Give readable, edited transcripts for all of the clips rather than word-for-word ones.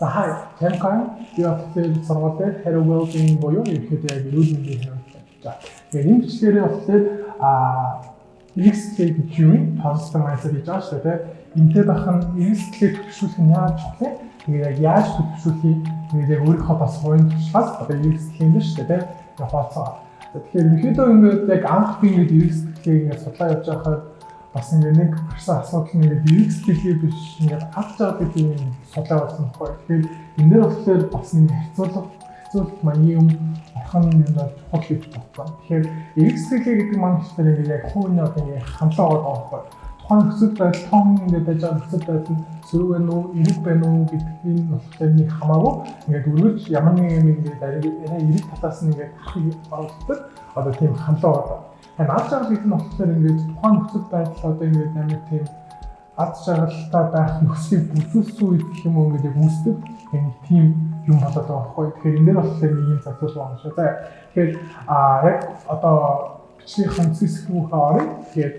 За хай Campcom яг сургуулийн Hero Well-being буюу ерөнхийдөө яг эрүүл мэндийн хэрэглэж байна. Тэгээд энэ бичлэгээрээ болохоор эрсдэл гэж юу юм? Positive mindset гэж байгаа шүү дээ. Энтэй бах нь эрсдлийг төвшүүлэх нь яаж чухал вэ? Тэгээд яг яаж төвшүүлэхийг тэгээд яг өөрийнхөө бас хувийн туршлагаас одоо эрсдлийн дээр шүү дээ. Яваацгаа. Тэгэхээр ерөнхийдөө ингээд яг анх би ингээд эрсдлийг ингээд судлаа явж байхад бас ингээд нэг гарсан асуудал нь ингээд эрсдлийг биш ингээд авч байгаа гэдэг юм судлаа болсон байхгүй. Тэгэхээр энэ дээр болохоор бас нэг хэцүүлэх маягийн юм орхон юм чухал гэж бодсон. Тэгэхээр эрсдлийг гэдэг маань хэвээр ингээд яг хувийн одоо ингээд хандлага байгаа байхгүй. Тухайн нөхцөл байдал том ингээд байж байгаа нөхцөл байдал сөрөг байна уу, эрэг байна уу гэдгийг болохоор нэг хамаагүй ингээд өргөж ямар нэг юм ингээд эрэг талаас нь ингээд харахыг багтдаг одоо тийм хандлага байгаа. Тэгээд ад жаргал гэдэг нь болохоор ингээд тухайн нөхцөл байдал одоо ингээд амар тийм ад жаргалтай байх нөхцөлийг бүсүүлсэн үед гэх юм уу ингээд яг үүсдэг нэг тийм юм болоод байгаа байхгүй. Тэгэхээр энэ дээр болохоор нэг юм зохиол байна шүү дээ. Тэгэхээр яг одоо бичлэгийн хэсгүүхээ орё. Тэгээд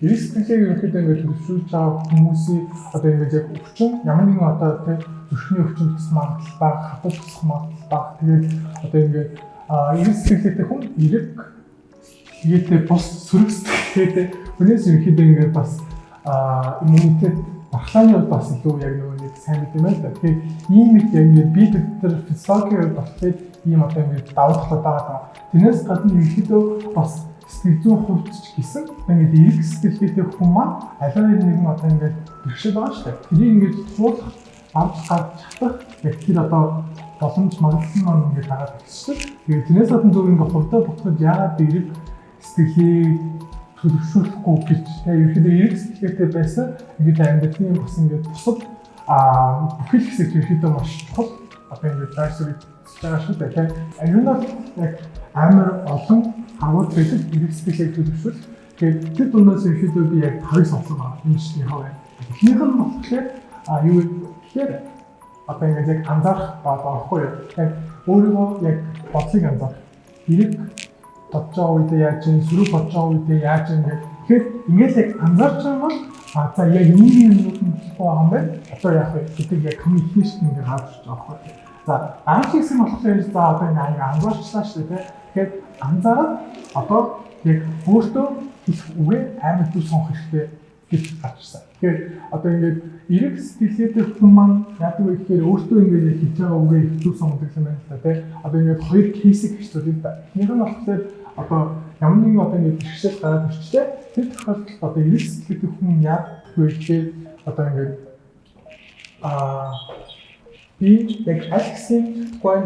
эрсдлийг ерөнхийдөө ингээд төвшүүлж байгаа хүмүүсийн одоо ингээд яг өвчин ямар нэгэн одоо тийм зүрхний өвчин тус магадлал баг, хатал тусах магадлал баг. Тэгээд одоо ингээд эрсдлэгтэй хүн эрэг хийгээтэй бус сөрөг сэтгэлтэй хүнээс ерөнхийдөө ингээд бас иммунитет баглааны хувьд бас илүү яг нэг сайн мэт юм байна л да. Тэгэхээр ийм их яг ингээд бие дэвтэр физиологийн хувьд болохоор ийм одоо ингээд давуу талууд байгаа. Тэрнээс гадна ерөнхийдөө бас сэтгэл зүйн хувьд ч гэсэн ингээд эрэг сэтгэлтэй хүн маань аливаа нэгэн одоо ингээд бэрхшээл байгаа шүү дээ. Тэрийг ингээд туулах, авч гарч чадах яг тэр одоо боломж магадлал маань ингээд байгаа гэсэн. Тэгээд тэрнээс гадна зөв ингээд хувьдаа бодоход яагаад эрэг сэтгэлийг төлөвшүүлэхгүй гэж ерөнхийдөө эрэг сэтгэлтэй байсан ингээд амьдралын бас ингээд бусад бүхэл хэсэг ерөнхийдөө маш чухал одоо ингээд байрсыг байгаа шүү дээ. Тэгэхээр энэ нь яг амар олон агуулж байдаг эрэг сэтгэлийг төлөвшүүл. Тэгээд тэр дундаас ерөнхийдөө би яг тавыг сонсон байна. Энэ чинь яаваа. Эхнийх нь болохоор юу гэхээр одоо ингээд яг анзаарах байхгүй юу. Тэгэхээр өөрийгөө яг бодлыг анзаарах. Эрэг бодож байгаа үедээ яаж юм, сөрөг бодож байгаа үедээ яаж юм гэх. Тэгэхээр ингээд яг анзаарч байгаа бол за яг энэ юмнууд нь байгаа юм байна. Одоо яах вэ гэдэг яг communication ингээд харж байгаа байхгүй. За анх хэсэг нь болохоор за одоо ингээд анзаарчлаа шүү дээ. Тэгэхээр анзаараад одоо яг өөртөө их үгээ амар түр сонгох хэрэгтэй гэж гарчсан. Тэгэхээр одоо ингээд эрэг сэтгэлгээтэй хүн маань яадаг вэ гэхээр өөртөө ингээд яг хийж байгаа үгээ их түр сонгодог юм байна л да тий. Одоо ингээд хоёр кейсийг хэвчүүлээ да. Эхнийх нь болохоор одоо ямар нэгэн одоо ингээд бэрхшээл гараад ирчихлээ. Тэр тохиолдолд одоо эрэг сэтгэлгээтэй хүн яадаг вэ гэхээр одоо ингээд би яг аль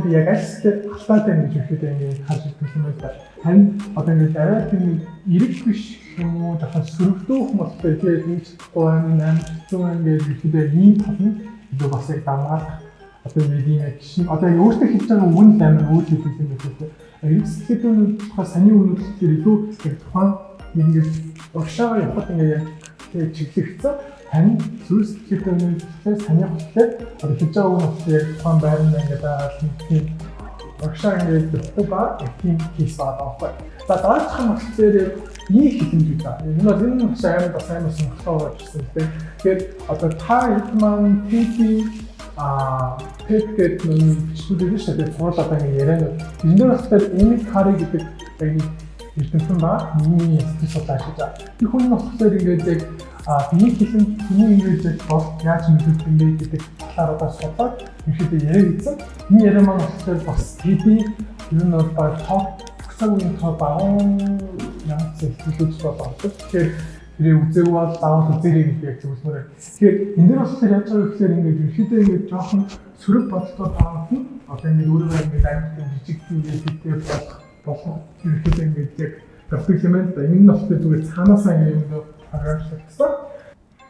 би яг аль халтаатай гэж өгөхөд ингээд харж ирсэн юм байна. Харин одоо ингээд арай тийм эрэг биш юм уу дахин сөрөгдөх юм болтой тэгээд нэг гоон амтсан ингээд ихэдээ ийм тал нь илүү бас яг дамгаалах одоо нэг юм гişin одоо өөртөө хийж байгаа үн амар үйл хийх юм байна. Эрэг сэтгэлдээ тухай саний үнэлэлтээр илүү яг тухайн ингээд уршаа явахад ингээд яг чиглэгдсэн харин зүрх сэтгэлдээ саний хөтлөө одоо хийж байгаа үн яг тухайн байранд ингээд тийм уршаа ингээд явахгүй ба тийм кейс байгаа. За дараачих нь болохоор ийм хэмжиж байгаа. Энэ бол энэ маш амар бас амар сонирхолтой байсан тийм. Тэгэхээр одоо та хэд маань пэт гэдэг нэг бичлэг шүү дээ. Цуглаа одоо ингэ яриа. Энэ дээр болохоор Эмик Кари гэдэг яг эрдэмтэн ба миний сэтгэл судлаач байгаа. Тэр хүн нь болохоор ингээд яг биеийн хэлэн хүний ингээд бол яаж нөлөөлөх юм бэ гэдэг талаар одоо судлаад ихэдээ яриа хийсэн. Энэ яриа маань болохоор бас TD ер нь бол топ цаг үеийн топ 10 ямар зүйлүүд болоод. Тэгэхээр тэрийг үзээгүй бол заавал үзээрэй гэж яг зөвлөмөр. Тэгэхээр энэ дээр болохоор яаж байгаа гэхээр ингээд ерөөдөө ингээд жоохон сөрөг бодлоо таавал нь одоо ингээд өөрөө ингээд амьд жижиг зүйлээ хийдэг болох ерөөдөө ингээд яг гавтах юм байна. Энэ нь болохоор зүгээр цаанаасаа ингээд юм харагдсан.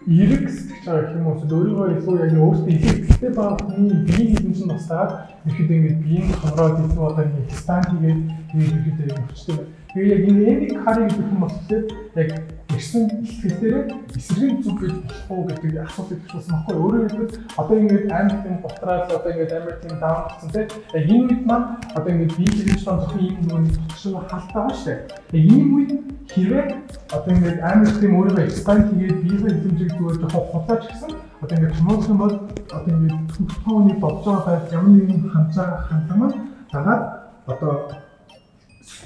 Эрэг сэтгэж байгаа юм уу? Өөрийгөө илүү яг өөртөө ихэвчлэн баа хүний биеийн хэдэн чинь басаад ерөөдөө ингээд биеийн хавраад илүү одоо ингээд стант хийгээд ерөөдөө өвчтэй. Тэгээ яг энэ Эмик Кари гэдэг хүн болохоор яг ирсэн хэлбэрээр эсрэг зүг гэж болохгүй гэдэг асуултыг туссан байхгүй. Өөрөөр хэлбэл одоо ингээд амар тийм готраад одоо ингээд амар тийм даун болсон тийм. Яг энэ үед маань одоо ингээд бие хэрэгж байгаа зөвхөн ийм нэг төгшин халт байгаа шүү дээ. Яг ийм үед хэрвээ одоо ингээд амар тийм өөрийгөө экспанд хийгээд биеийн хэмжээг зүгээр жоохон хулгайч гэсэн одоо ингээд томоохон бол одоо ингээд төвхөний болж байгаа байд ямар нэгэн хандлага дагаад одоо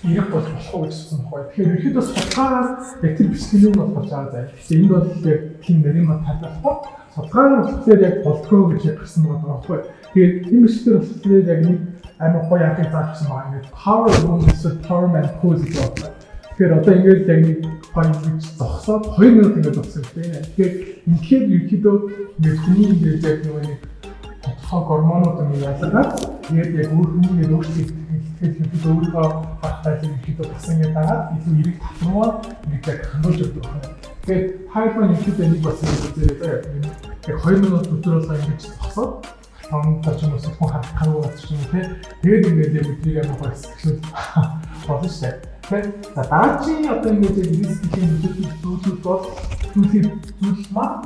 ирэх болох уу гэсэн хөө. Тэгэхээр ерөөдөө судалгаагаар яг тэр бичлэгийг бол болж байгаа зай. Тэгэхээр энд бол яг тийм нэрийн мод тайлбарлахгүй судалгаагаар болохоор яг болтгоо гэж ярьсан байгаа байхгүй. Тэгээд энэ бичлэгээр болохоор яг нэг амар гоё яг заасан байгаа ингээд power room эсвэл power man pose гэж байна. Тэгэхээр одоо ингээд яг нэг гоё гэж зогсоод 2 минут ингээд зогсож байна. Тэгэхээр ингээд ерөөдөө ингээд хүний ингээд яг нэг тодорхой гормонууд ингээд ялгаад тэгээд яг өөрхөн ингээд өөрчлөлт тэгэхээр өөрийнхөө багтаа ихэд басан гэдэг дагаад илүү эрэг татвар нэг яг хандуулж өгдөг байна. Тэгээд хайрхан ихэд нэг басан үзээрэй. Яг 2 минут өдрөөлөө ингэж зогсоод томтож юм уу хүн харах ч юм те. Тэгээд ингээд яг өдрийг амар гоё сэтгэлд болно шүү дээ. Тэгээд даачийн одоо ингээд рискийн зүйлүүд бол зүйл маань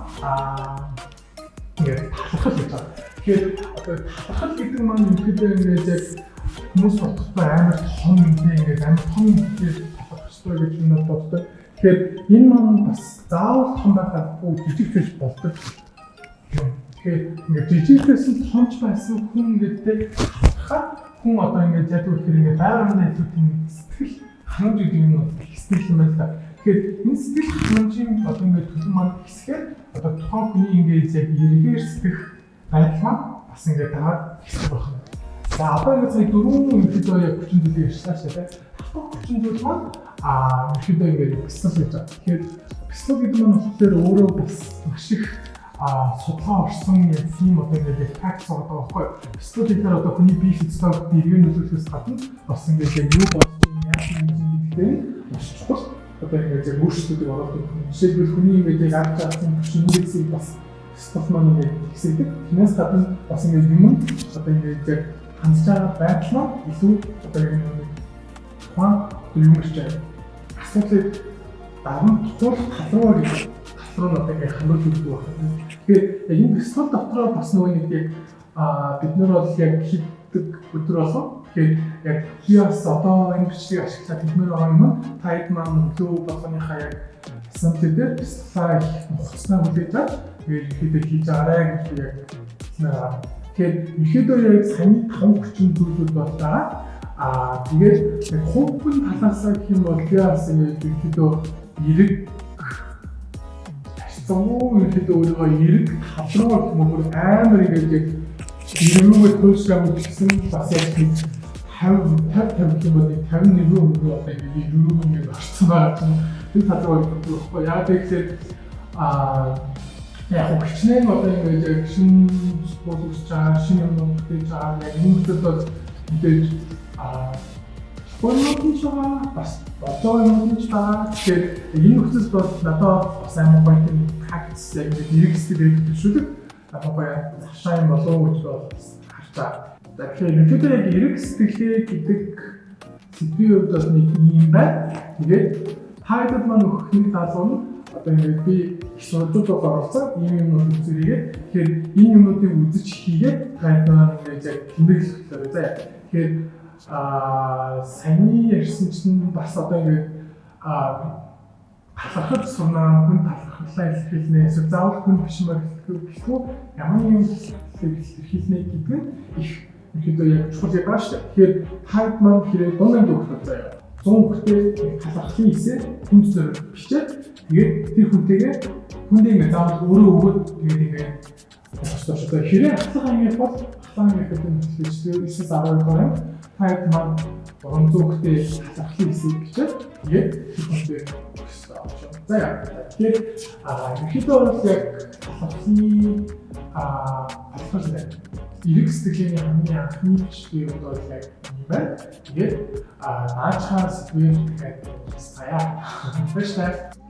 ингээд талхал гэж байна. Тэгэхээр одоо талхал гэдэг маань ихэд ингээд яг хүмүүс бодохтой амар том ингээд амар том гэж талхах хэрэгтэй гэж би боддог. Тэгэхээр энэ маань бас заавал том байхад бүх жижиг биш болдог. Тэгэхээр ингээд жижигээс нь томч байсан хүн гэдэг хахад хүн одоо ингээд яг үхээр ингээд байгааны илүү тийм сэтгэл ханамж гэдэг юм уу сэтгэл юм байна. Тэгэхээр энэ сэтгэл ханамжийн одоо ингээд төлөв маань хэсгээр одоо тухайн хүний ингээд яг эргээр сэтгэх байдал маань бас ингээд дагаад хэсэг байна. За одоо ингээд сая 4 ихэд яг 30 зүйлийг ярьсан шүү дээ. Хатуу 30 зүйл маань ихэд ингээд пистол гэж байна. Тэгэхээр пистол гэдэг нь болохоор өөрөө бас маш их судалгаа орсон яг тийм одоо ингээд факт байгаа байхгүй. Пистол гэхээр одоо хүний бие физиологи эргээр нөлөөлөхөөс гадна бас ингээд яг юу болж яаж юм гэдэгтэй маш чухал. Одоо ингээд яг өөрчлөлтийг оруулах. Жишээлбэл хүний ингээд яг арга зам хүчнээс бас пистол маань ингээд хэсэгдэг. Тэрнээс гадна бас ингээд юм одоо ингээд яг хандж байгаа байдал маань илүү одоо юм тухайн юм шиг асуудлыг дарамт тулах талруу гэж талруу нь одоо ингээд хандуулж өгдөг байна. Тэгэхээр яг энэ пистол дотроо бас нөгөө нэг яг бид нар бол яг хийдэг өдөр болов. Тэгэхээр яг хиас одоо энэ бичлэгийг ашиглаад хэлмээр байгаа юм та хэд маань өглөө болгоныхаа яг assembly дээр пистолаа хуцснаа хүлээж аваад тэгээд ихэд хийж байгаарай гэж би яг хэлмээр. Тэгэхээр ихэдөө яг саяны 5-30 зүйлүүд бол байгаа. Тэгээд яг хувийн талаасаа гэх юм бол би бас ингээд ихэдөө эрэг зовоо ихэдөө өөрийгөө эрэг талруу гэх юм уу амар ингээд яг эргүүгээ төлшраа гэсэн бас яг 50 гэх юм бол 51% одоо ингээд эргүүг ингээд орцсон байгаа юм. Тэр талруу болохгүй. Яг тэгэхээр яг хүчнээ одоо ингээд яг шин спортч чаа шин юм хийж байгаа яг энэ зүйл бол мэдээж спортын чаа бас одоо юм хийж байгаа. Тэгэхээр энэ нөхцөл бол надад бас амар гоё юм практис яг нэг хэсгээр төлөвшүүлэг одоо гоё хашаа юм болов уу гэж бол харж байгаа. Тэгэхээр ерөнхийдөө яг эрэг сэтгэлээ гэдэг сэдвийн хувьд бол нэг юм байна. Тэгээд хайдад маань өгөх нэг талбар нь одоо ингээд би их сурвалжууд оролцоод ийм юмнууд үзэрээ. Тэгэхээр энэ юмнуудыг үзэж хийгээд хайд маань ингээд яг тэмдэглэх хэрэгтэй заа. Тэгэхээр саяны ярьсан чинь бас одоо ингээд талархаж сурнаа хүн талархлаа илэрхийлнэ эсвэл заавал хүн биш мөр гэхгүй ямар юм илэрхийлнэ гэдэг нь их ихэдөө яг чухал байгаа шүү дээ. Тэгэхээр хайд маань хэрэг дундын дүүхтэй заяа. 100 хүнтэй талархлын хэсээ хүн зөв бичээд тэгээд тэр хүнтэйгээ хүндээ ингээд заавал өөрөө өгөөд тэгээд ингээд одоо хэрэг хатлагаа ингээд бол хатлагаа ингээд хэлж 9-12 гаруй хайд маань 300 хүнтэй талархлын хэсийг бичээд тэгээд тэр хүнтэй за яа. Тэгэхээр ихэдөө бол яг талархлын талархал эрэг сэтгэлийн хамгийн анхны бичлэг бол яг юм байна. Тэгээд наачаас үеэр дахиад заяа. Баярлалаа.